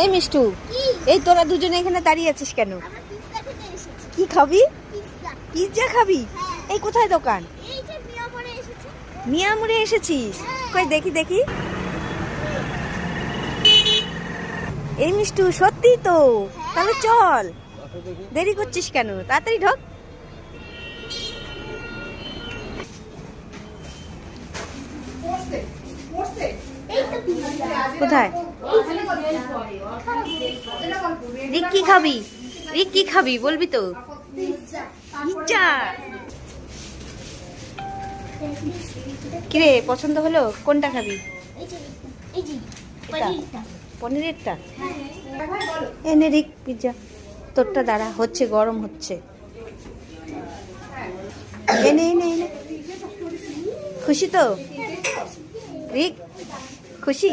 এই মিষ্টু, এই তোরা দুজনে এখানে দাঁড়িয়ে আছিস কেন? কি খাবি? পিৎজা খাবি? এই কোথায় দোকান? মিয়ামুরে এসেছিস? কই দেখি দেখি। এই মিষ্টু, সত্যি তো? তাহলে চল, দেরি করছিস কেন? তাড়াতাড়ি ঢোক। কোথায় রিক? কি খাবি রিক? কি খাবি বলবি তো? পিৎজা। কিরে, পছন্দ হলো? কোনটা খাবি? পনিরেরটা? এনে রিক পিৎজা। তোরটা দাঁড়া, হচ্ছে, গরম হচ্ছে। এনে এনে এনে। খুশি তো রিক? খুশি?